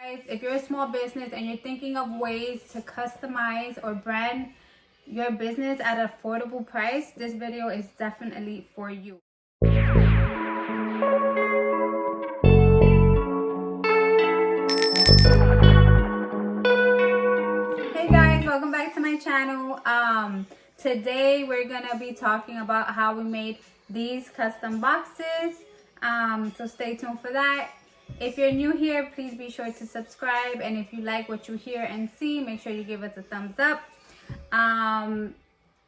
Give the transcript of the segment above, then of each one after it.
Guys, if you're a small business and you're thinking of ways to customize or brand your business at an affordable price, this video is definitely for you. Hey guys, welcome back to my channel. Today we're gonna be talking about how we made these custom boxes. So stay tuned for that. If you're new here, please be sure to subscribe, and if you like what you hear and see, make sure you give us a thumbs up. My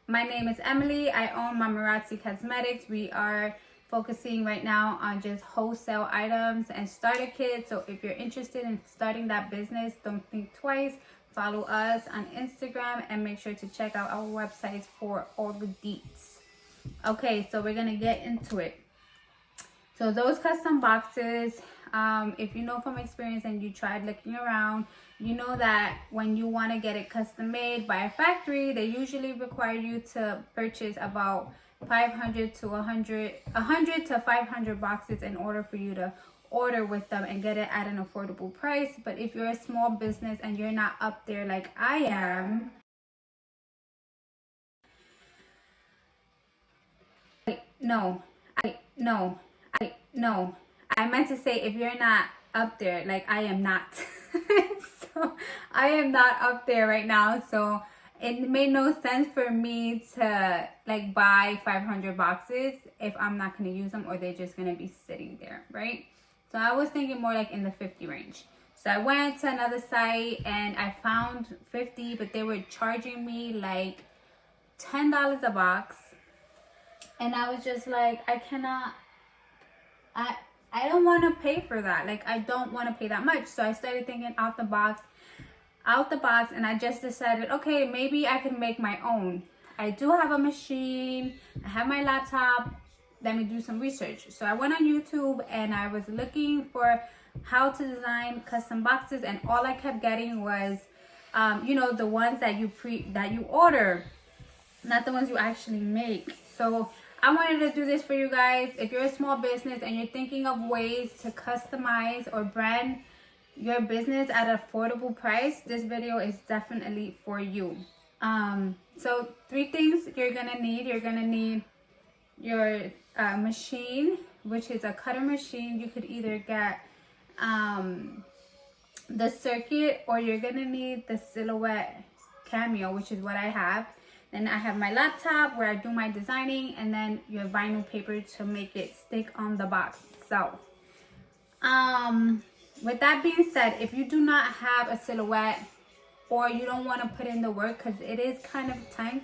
name is Emily. I own Mamarazzi Cosmetics. We are focusing right now on just wholesale items and starter kits. So if you're interested in starting that business, don't think twice. Follow us on Instagram and make sure to check out our websites for all the deets. Okay, so we're gonna get into it. So those custom boxes, if you know from experience and you tried looking around, you know that when you want to get it custom made by a factory, they usually require you to purchase about 500 to 100 to 500 boxes in order for you to order with them and get it at an affordable price. But if you're a small business and you're not up there like I am, no, I meant to say if you're not up there like I am not. So I am not up there right now, so it made no sense for me to like buy 500 boxes if I'm not going to use them or they're just going to be sitting there, right? So I was thinking more like in the 50 range. So I went to another site and I found 50, but they were charging me like $10 a box. And I was just like, I don't want to pay for that. Like, I don't want to pay that much. So I started thinking out the box, and I just decided, okay, maybe I can make my own. I do have a machine. I have my laptop. Let me do some research. So I went on YouTube and I was looking for how to design custom boxes, and all I kept getting was, the ones that you order, not the ones you actually make. So I wanted to do this for you guys. If you're a small business and you're thinking of ways to customize or brand your business at an affordable price, this video is definitely for you. So 3 things you're gonna need. You're gonna need your machine, which is a cutter machine. You could either get the circuit, or you're gonna need the Silhouette Cameo, which is what I have. Then I have my laptop where I do my designing, and then your vinyl paper to make it stick on the box itself. With that being said, if you do not have a Silhouette or you don't want to put in the work because it is kind of time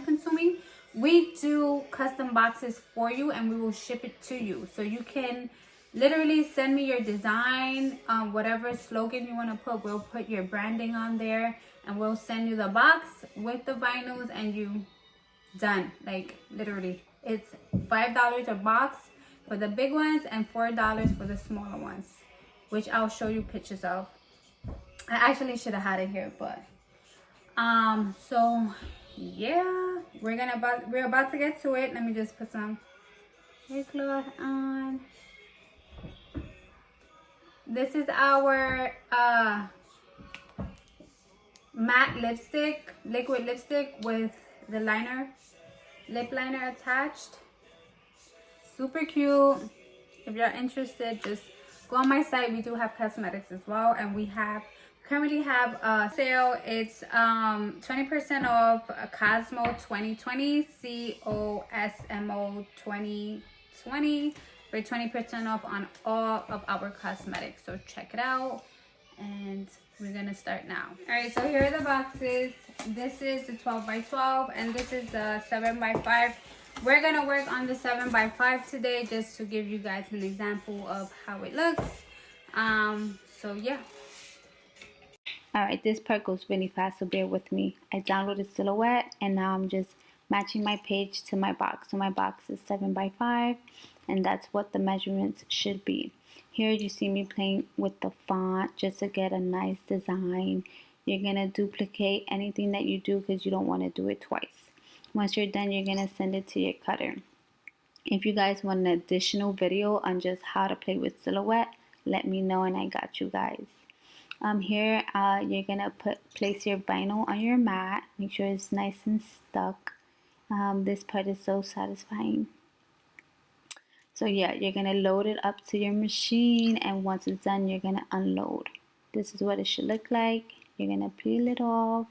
consuming, we do custom boxes for you and we will ship it to you. So you can literally send me your design, whatever slogan you want to put. We'll put your branding on there and we'll send you the box with the vinyls and you done. Like, literally, it's $5 a box for the big ones and $4 for the smaller ones, which I'll show you pictures of. I actually should have had it here, but so yeah, we're about to get to it. Let me just put some hair cloth on. This is our matte lipstick, liquid lipstick with the lip liner attached. Super cute. If you're interested, just go on my site. We do have cosmetics as well, and we currently have a sale. It's 20% off Cosmo 2020, COSMO 2020, for 20% off on all of our cosmetics. So check it out, and we're gonna start now. All right, so here are the boxes. This is the 12 by 12 and this is the 7 by 5. We're gonna work on the 7 by 5 today, just to give you guys an example of how it looks. So yeah. All right, this part goes really fast, so bear with me. I downloaded Silhouette and now I'm just matching my page to my box. So my box is 7 by 5 and that's what the measurements should be. Here you see me playing with the font just to get a nice design. You're gonna duplicate anything that you do because you don't want to do it twice. Once you're done, you're gonna send it to your cutter. If you guys want an additional video on just how to play with Silhouette, let me know and I got you guys. Here you're gonna place your vinyl on your mat. Make sure it's nice and stuck. This part is so satisfying. So yeah, you're gonna load it up to your machine, and once it's done, you're gonna unload. This is what it should look like. You're gonna peel it off,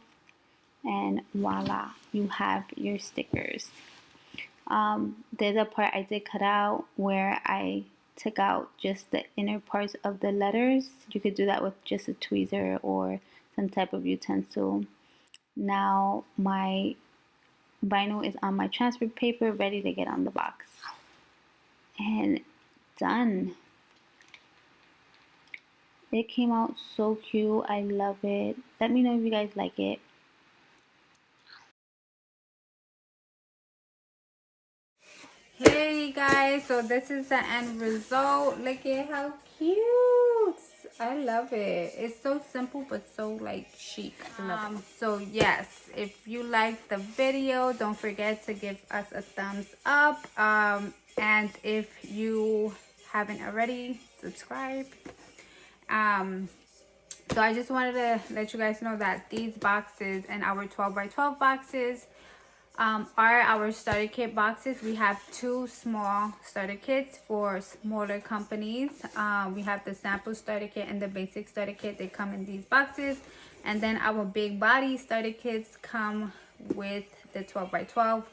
and voila, you have your stickers. There's a part I did cut out where I took out just the inner parts of the letters. You could do that with just a tweezer or some type of utensil. Now my vinyl is on my transfer paper, ready to get on the box. And done. It came out so cute. I love it. Let me know if you guys like it. Hey guys, so this is the end result. Look at how cute. I love it. It's so simple but so like chic. So yes, if you like the video, don't forget to give us a thumbs up. And if you haven't already, subscribe. So I just wanted to let you guys know that these boxes and our 12 by 12 boxes are our starter kit boxes. We have 2 small starter kits for smaller companies. We have the sample starter kit and the basic starter kit. They come in these boxes. And then our big body starter kits come with the 12 by 12,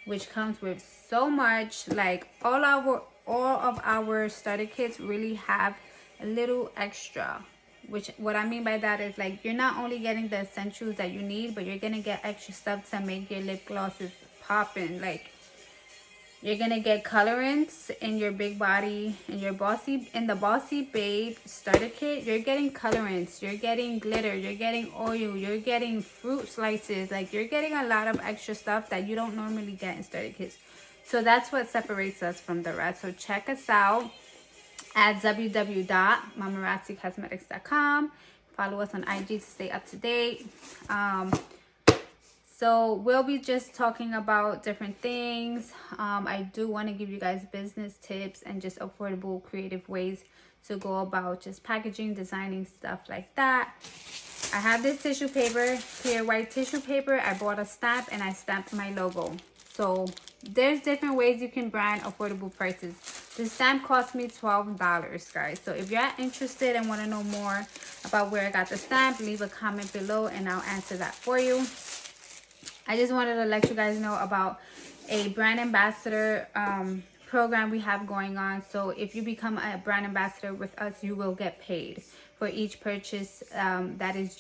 which comes with so much. Like all of our starter kits really have a little extra. Which what I mean by that is like you're not only getting the essentials that you need, but you're gonna get extra stuff to make your lip glosses popping. Like you're gonna get colorants in your big body and your the Bossy Babe starter kit. You're getting colorants, you're getting glitter, you're getting oil, you're getting fruit slices. Like you're getting a lot of extra stuff that you don't normally get in starter kits. So that's what separates us from the rest. So check us out at www.mamarazzicosmetics.com. Follow us on IG to stay up to date. So we'll be just talking about different things. I do want to give you guys business tips and just affordable, creative ways to go about just packaging, designing, stuff like that. I have this tissue paper, clear white tissue paper. I bought a stamp and I stamped my logo. So there's different ways you can brand affordable prices. The stamp cost me $12, guys. So if you're interested and want to know more about where I got the stamp, leave a comment below and I'll answer that for you. I just wanted to let you guys know about a brand ambassador program we have going on. So if you become a brand ambassador with us, you will get paid for each purchase that is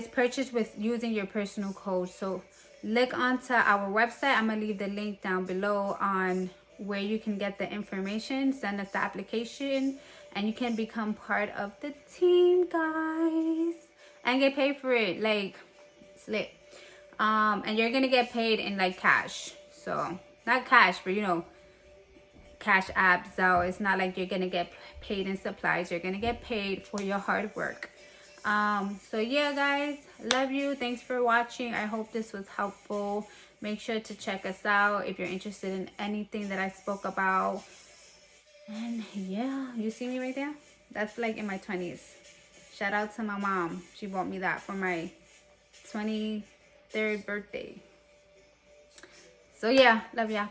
purchased with using your personal code. So look onto our website. I'm gonna leave the link down below on where you can get the information. Send us the application and you can become part of the team, guys, and get paid for it. Like it's lit. And you're gonna get paid in like cash. So not cash, but you know, Cash App. So it's not like you're gonna get paid in supplies. You're gonna get paid for your hard work. So yeah, guys, love you. Thanks for watching. I hope this was helpful. Make sure to check us out if you're interested in anything that I spoke about. And yeah, you see me right there? That's like in my 20s. Shout out to my mom. She bought me that for my 23rd birthday. So yeah, love ya.